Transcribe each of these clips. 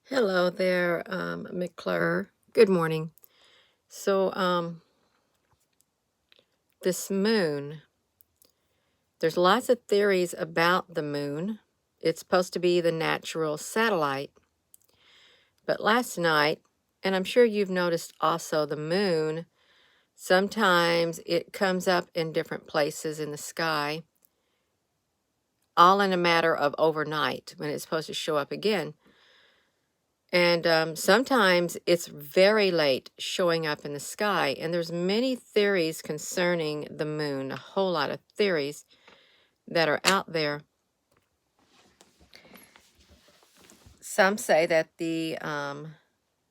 Hello there, McClure. Good morning. So, this moon, there's lots of theories about the moon. It's supposed to be the natural satellite. But last night, and I'm sure you've noticed also, the moon, sometimes it comes up in different places in the sky, all in a matter of overnight when it's supposed to show up again. And sometimes it's very late showing up in the sky. And there's many theories concerning the moon, a whole lot of theories that are out there. Some say that the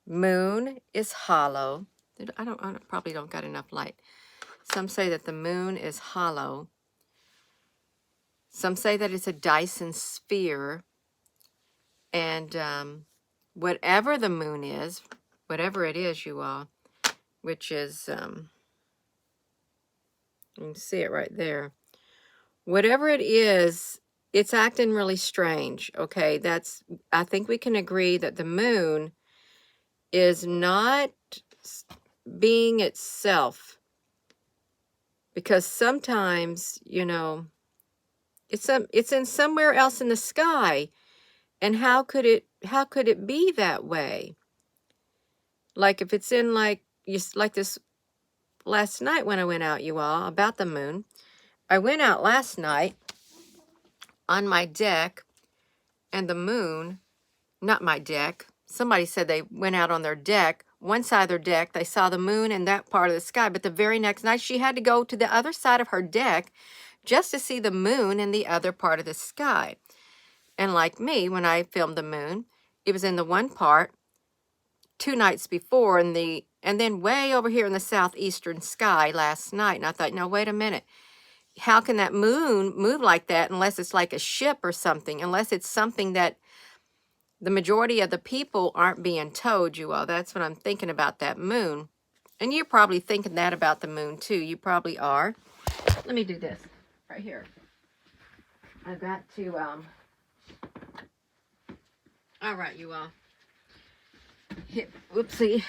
moon is hollow. I probably don't got enough light. Some say that the moon is hollow. Some say that it's a Dyson sphere. And whatever the moon is, whatever it is, you all, which is... you can see it right there. Whatever it is, it's acting really strange. Okay, I think we can agree that the moon is not being itself, because sometimes, it's in somewhere else in the sky. And how could it be that way? Like if it's in like this last night when I went out, you all, about the moon. I went out last night on my deck, and the moon, not my deck. Somebody said they went out on their deck, one side of their deck, they saw the moon in that part of the sky, but the very next night she had to go to the other side of her deck just to see the moon in the other part of the sky. And like me, when I filmed the moon, it was in the one part 2 nights before, and then way over here in the southeastern sky last night. And I thought, no, wait a minute. How can that moon move like that unless it's like a ship or something, unless it's something that the majority of the people aren't being told, you all. That's what I'm thinking about that moon. And you're probably thinking that about the moon too. You probably are. Let me do this right here. I've got to, all right, you all. Whoopsie.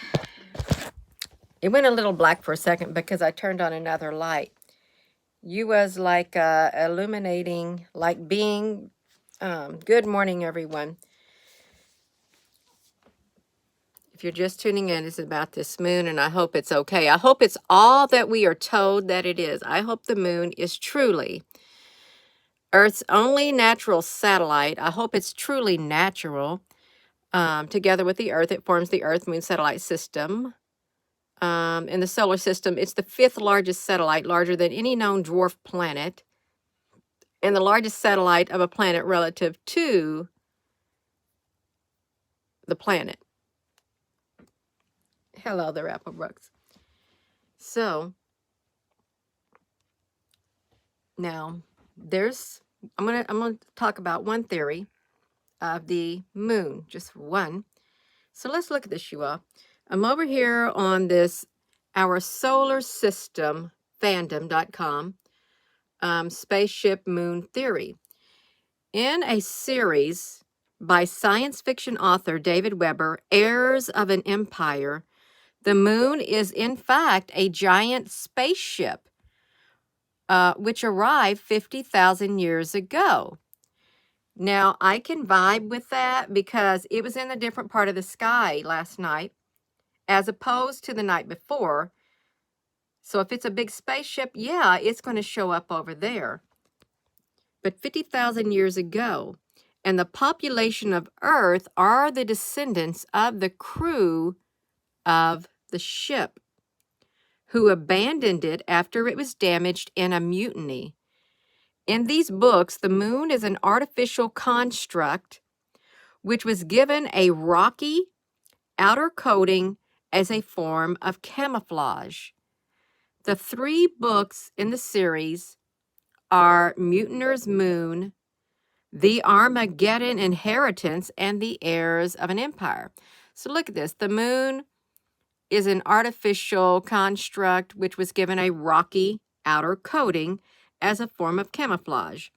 It went a little black for a second because I turned on another light. You was like illuminating, like being, good morning, everyone. If you're just tuning in, it's about this moon, and I hope it's okay. I hope it's all that we are told that it is. I hope the moon is truly Earth's only natural satellite. I hope it's truly natural. Together with the Earth, it forms the Earth-Moon satellite system. In the solar system, it's the 5th largest satellite, larger than any known dwarf planet, and the largest satellite of a planet relative to the planet. Hello there, Applebrooks. So now I'm gonna talk about one theory of the moon, just one. So let's look at this, you all. I'm over here on this our solar system fandom.com spaceship moon theory. In a series by science fiction author David Weber, Heirs of an Empire, the moon is in fact a giant spaceship which arrived 50,000 years ago. Now, I can vibe with that because it was in a different part of the sky last night as opposed to the night before. So if it's a big spaceship, yeah, it's going to show up over there. But 50,000 years ago, and the population of Earth are the descendants of the crew of the ship who abandoned it after it was damaged in a mutiny. In these books, the moon is an artificial construct which was given a rocky outer coating as a form of camouflage. The 3 books in the series are Mutiner's Moon, The Armageddon Inheritance, and The Heirs of an Empire. So look at this. The moon is an artificial construct which was given a rocky outer coating as a form of camouflage.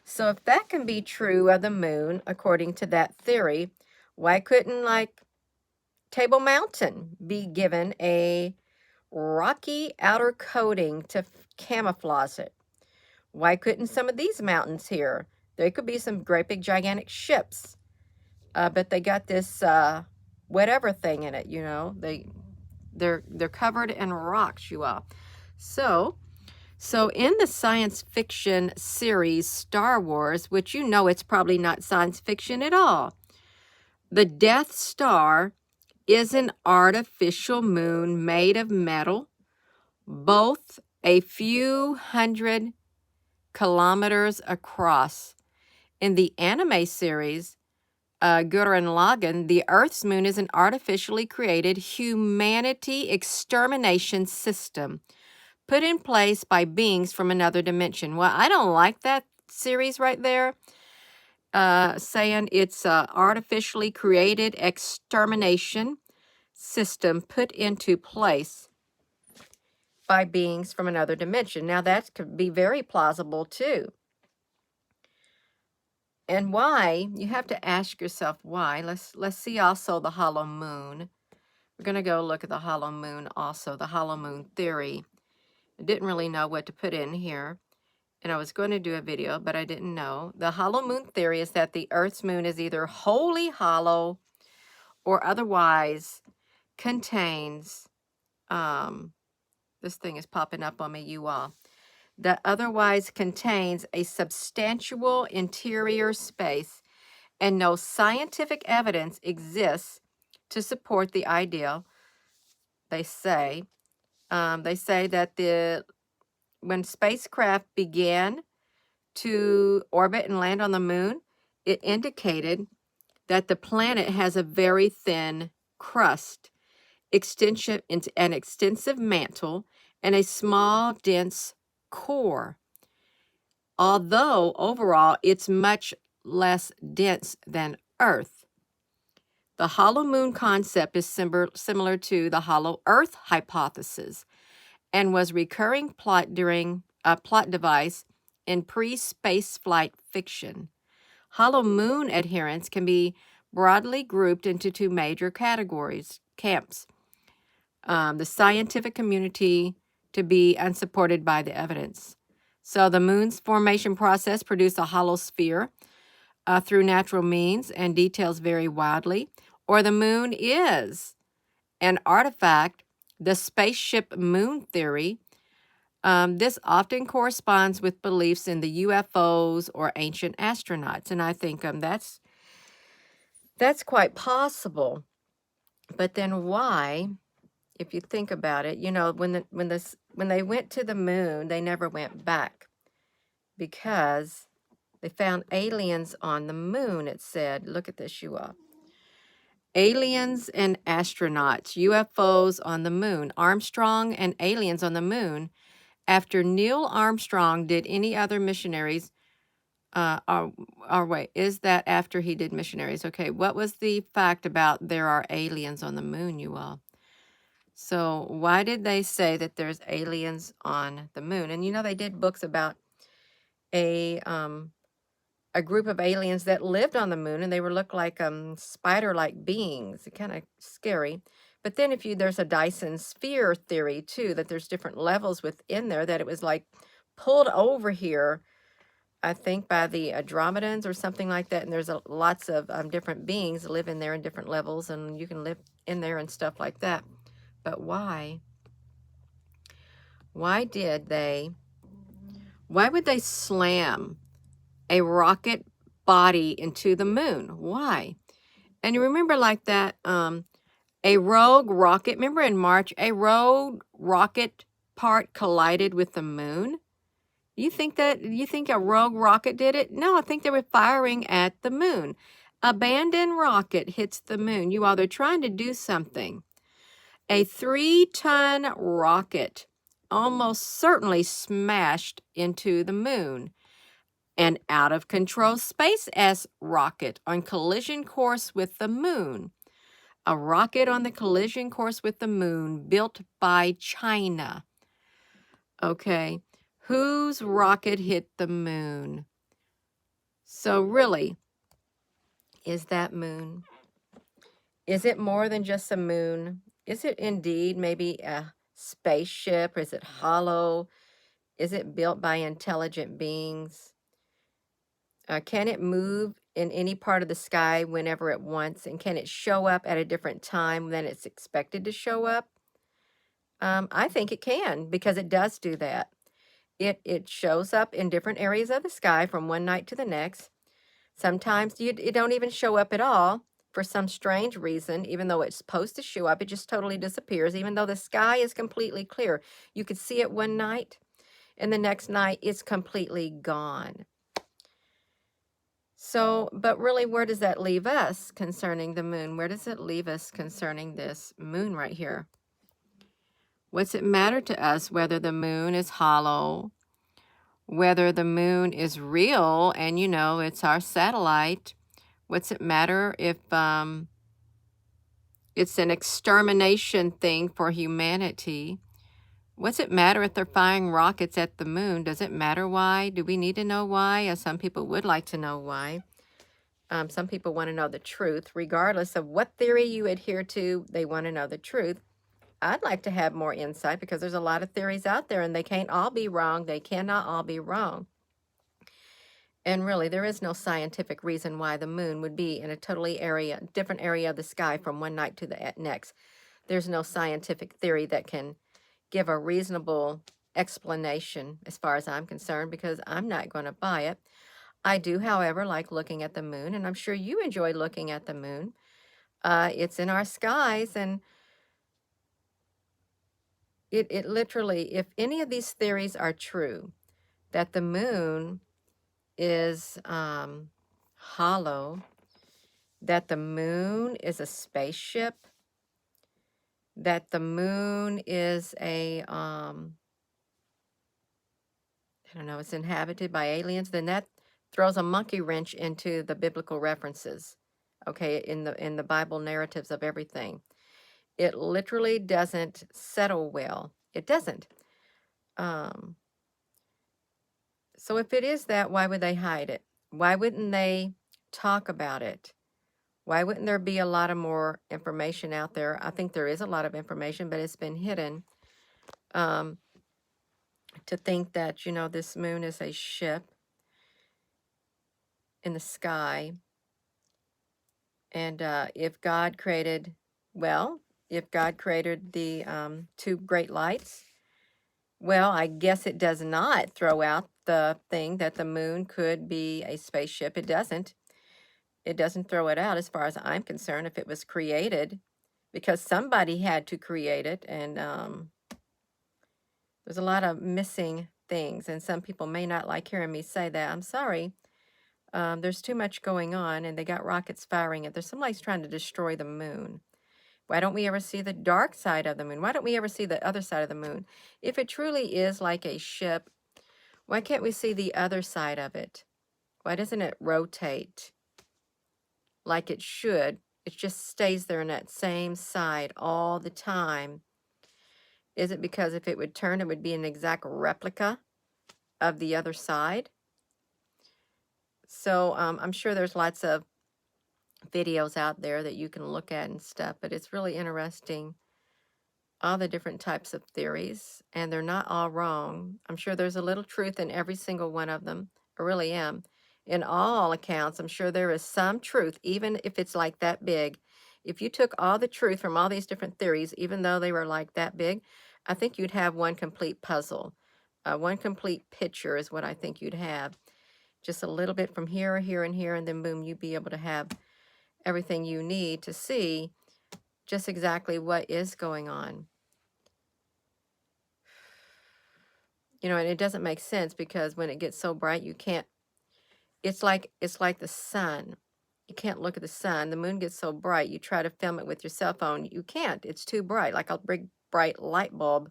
So if that can be true of the moon, according to that theory, Why couldn't, like, Table Mountain be given a rocky outer coating to camouflage it? Why couldn't some of these mountains here? There could be some great big gigantic ships, but they got this whatever thing in it, you know. They're covered in rocks, you all. So in the science fiction series Star Wars, which you know it's probably not science fiction at all, the Death Star is an artificial moon made of metal, both a few hundred kilometers across. In the anime series, Gurren Lagann, the Earth's moon is an artificially created humanity extermination system put in place by beings from another dimension. Well, I don't like that series right there, saying it's a artificially created extermination system put into place by beings from another dimension. Now, that could be very plausible, too. And why? You have to ask yourself why. Let's see also the hollow moon. We're going to go look at the hollow moon also, the hollow moon theory. I didn't really know what to put in here, and I was going to do a video, but I didn't know. The hollow moon theory is that the Earth's moon is either wholly hollow or otherwise contains, this thing is popping up on me, you all, that otherwise contains a substantial interior space, and no scientific evidence exists to support the idea. They say that when spacecraft began to orbit and land on the moon, it indicated that the planet has a very thin crust, an extensive mantle, and a small, dense core. Although overall it's much less dense than Earth. The hollow moon concept is similar to the hollow Earth hypothesis and was recurring plot device in pre-space flight fiction. Hollow moon adherents can be broadly grouped into two major camps. The scientific community to be unsupported by the evidence. So the moon's formation process produced a hollow sphere through natural means, and details vary wildly. Or the moon is an artifact, the spaceship moon theory. This often corresponds with beliefs in the UFOs or ancient astronauts, and I think that's quite possible. But then why, if you think about it, you know, when they went to the moon, they never went back because they found aliens on the moon, it said. Look at this, you all. Aliens and astronauts, UFOs on the moon, Armstrong and aliens on the moon. After Neil Armstrong, did any other missionaries, wait, is that after he did missionaries? Okay, what was the fact about there are aliens on the moon, you all? So why did they say that there's aliens on the moon? And you know, they did books about a group of aliens that lived on the moon, and they looked like spider-like beings. Kind of scary. But then there's a Dyson sphere theory too, that there's different levels within there, that it was like pulled over here, I think, by the Andromedans or something like that. And there's lots of different beings live in there in different levels, and you can live in there and stuff like that. But why? Why would they slam a rocket body into the moon? Why? And you remember like that, a rogue rocket, remember in March, a rogue rocket part collided with the moon? You think a rogue rocket did it? No, I think they were firing at the moon. Abandoned rocket hits the moon. You all, they're trying to do something. A 3-ton rocket almost certainly smashed into the moon. An out-of-control SpaceX rocket on collision course with the moon. A rocket on the collision course with the moon built by China. Okay, whose rocket hit the moon? So really, is that moon Is it more than just a moon? Is it indeed maybe a spaceship? Is it hollow? Is it built by intelligent beings? Can it move in any part of the sky whenever it wants? And can it show up at a different time than it's expected to show up? I think it can, because it does do that. It shows up in different areas of the sky from one night to the next. Sometimes it don't even show up at all for some strange reason. Even though it's supposed to show up, it just totally disappears, even though the sky is completely clear. You could see it one night, and the next night it's completely gone. So, but really, where does that leave us concerning the moon? Where does it leave us concerning this moon right here? What's it matter to us whether the moon is hollow, whether the moon is real and, you know, it's our satellite? What's it matter if it's an extermination thing for humanity? What's it matter if they're firing rockets at the moon? Does it matter why? Do we need to know why? Some people would like to know why. Some people want to know the truth. Regardless of what theory you adhere to, they want to know the truth. I'd like to have more insight, because there's a lot of theories out there and they can't all be wrong. They cannot all be wrong. And really, there is no scientific reason why the moon would be in a totally different area of the sky from one night to the next. There's no scientific theory that can give a reasonable explanation as far as I'm concerned, because I'm not going to buy it. I do, however, like looking at the moon, and I'm sure you enjoy looking at the moon. It's in our skies, and it literally, if any of these theories are true, that the moon is hollow, that the moon is a spaceship, that the moon is I don't know, it's inhabited by aliens, then that throws a monkey wrench into the biblical references, okay, in the Bible narratives of everything. It literally doesn't settle well. It doesn't. So if it is that, why would they hide it? Why wouldn't they talk about it? Why wouldn't there be a lot of more information out there? I think there is a lot of information, but it's been hidden. To think that, you know, this moon is a ship in the sky. And if God created, well, if God created the two great lights, well, I guess it does not throw out the thing that the moon could be a spaceship. It doesn't. It doesn't throw it out as far as I'm concerned if it was created, because somebody had to create it. And there's a lot of missing things. And some people may not like hearing me say that. I'm sorry. There's too much going on, and they got rockets firing it. There's somebody's trying to destroy the moon. Why don't we ever see the dark side of the moon? Why don't we ever see the other side of the moon? If it truly is like a ship, why can't we see the other side of it? Why doesn't it rotate like it should? It just stays there in that same side all the time. Is it because if it would turn, it would be an exact replica of the other side? So I'm sure there's lots of videos out there that you can look at and stuff, but it's really interesting, all the different types of theories, and they're not all wrong. I'm sure there's a little truth in every single one of them. I really am. In all accounts, I'm sure there is some truth, even if it's like that big. If you took all the truth from all these different theories, even though they were like that big, I think you'd have one complete puzzle. One complete picture is what I think you'd have. Just a little bit from here, here, and here, and then boom, you'd be able to have everything you need to see just exactly what is going on. You know, and it doesn't make sense, because when it gets so bright, you can't, it's like the sun. You can't look at the sun. The moon gets so bright, you try to film it with your cell phone. You can't. It's too bright, like a big bright light bulb.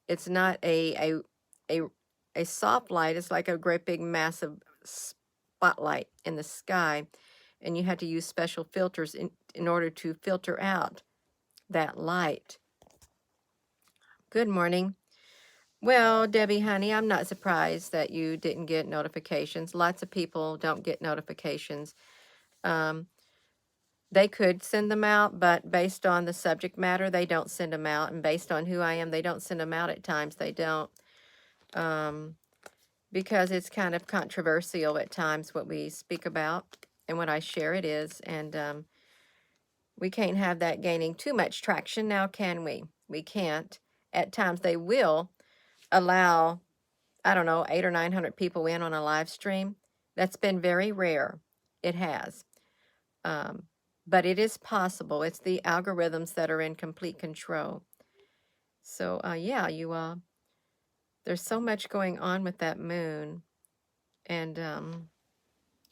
It's not a soft light. It's like a great big massive spotlight in the sky, and you have to use special filters in order to filter out that light. Good morning. Well, Debbie, honey, I'm not surprised that you didn't get notifications. Lots of people don't get notifications. They could send them out, but based on the subject matter, they don't send them out. And based on who I am, they don't send them out at times. They don't. Because it's kind of controversial at times what we speak about and what I share it is. And we can't have that gaining too much traction now, can we? We can't. At times they will allow, I don't know, 800 or 900 people in on a live stream. That's been very rare. It has. But it is possible. It's the algorithms that are in complete control. So, yeah, there's so much going on with that moon. And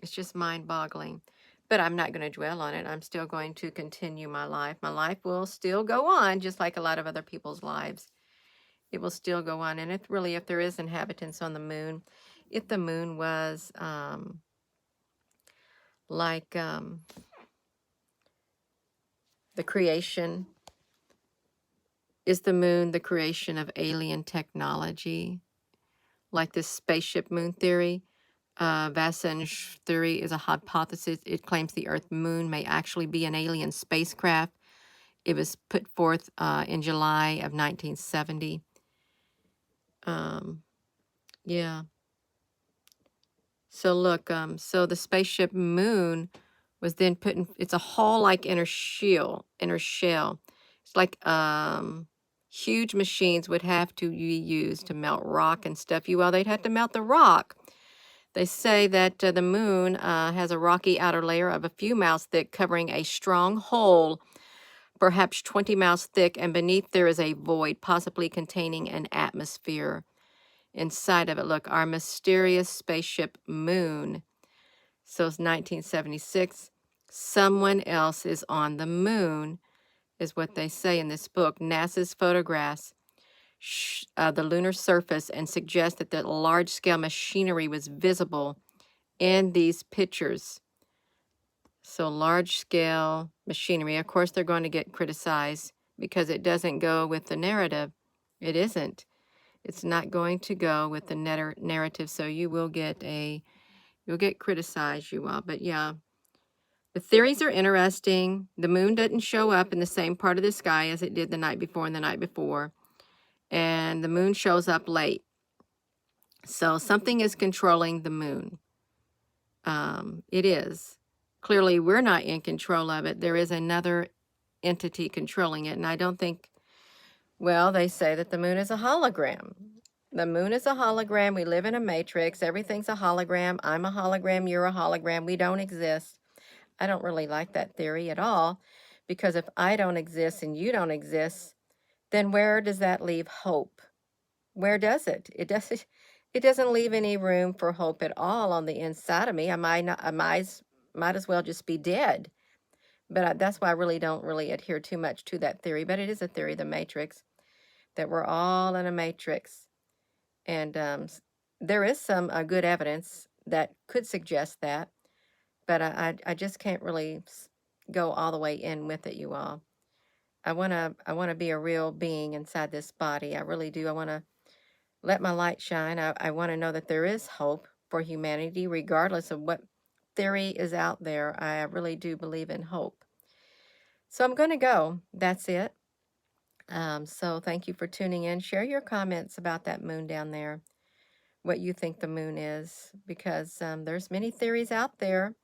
it's just mind-boggling. But I'm not going to dwell on it. I'm still going to continue my life. My life will still go on, just like a lot of other people's lives. It will still go on. And if there is inhabitants on the moon, if the moon was like the creation, is the moon the creation of alien technology? Like this spaceship moon theory? Vasen's theory is a hypothesis. It claims the Earth moon may actually be an alien spacecraft. It was put forth in July of 1970. Yeah. So look, so the spaceship moon was then put in, it's a hull-like inner shell. It's like huge machines would have to be used to melt rock and stuff. They'd have to melt the rock. They say that the moon has a rocky outer layer of a few miles thick, covering a strong hole, perhaps 20 miles thick, and beneath there is a void, possibly containing an atmosphere. Inside of it, look, our mysterious spaceship moon. So it's 1976. Someone else is on the moon, is what they say in this book. NASA's photographs the lunar surface and suggest that the large-scale machinery was visible in these pictures. So large-scale machinery. Of course, they're going to get criticized because it doesn't go with the narrative. It isn't. It's not going to go with the narrative, so you'll get criticized, you will. But yeah, the theories are interesting. The moon doesn't show up in the same part of the sky as it did the night before and the night before. And the moon shows up late. So something is controlling the moon. It is. Clearly, we're not in control of it. There is another entity controlling it. And I don't think, well, they say that the moon is a hologram. The moon is a hologram. We live in a matrix. Everything's a hologram. I'm a hologram. You're a hologram. We don't exist. I don't really like that theory at all, because if I don't exist and you don't exist, then where does that leave hope? Where does it? It doesn't leave any room for hope at all on the inside of me. I might as well just be dead. But that's why I really don't adhere too much to that theory. But it is a theory, the matrix, that we're all in a matrix. And there is some good evidence that could suggest that. But I just can't really go all the way in with it, you all. I wanna be a real being inside this body. I really do. I wanna let my light shine. I want to know that there is hope for humanity, regardless of what theory is out there. I really do believe in hope. So I'm going to go. That's it. So thank you for tuning in. Share your comments about that moon down there, what you think the moon is, because there's many theories out there,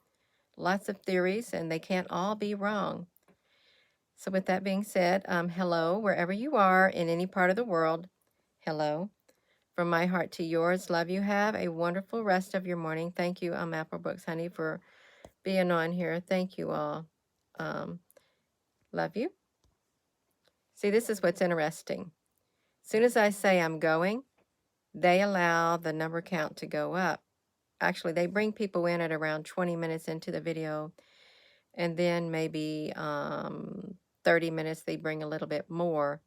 lots of theories, and they can't all be wrong. So with that being said, hello, wherever you are in any part of the world, hello. From my heart to yours, love you. Have a wonderful rest of your morning. Thank you, Apple Books, honey, for being on here. Thank you all. Love you. See, this is what's interesting. As soon as I say I'm going, they allow the number count to go up. Actually, they bring people in at around 20 minutes into the video, and then maybe 30 minutes they bring a little bit more.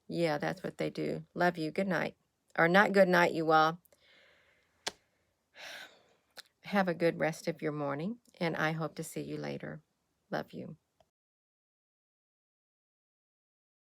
Yeah, that's what they do. Love you. Good night. Or not good night, you all. Have a good rest of your morning, and I hope to see you later. Love you.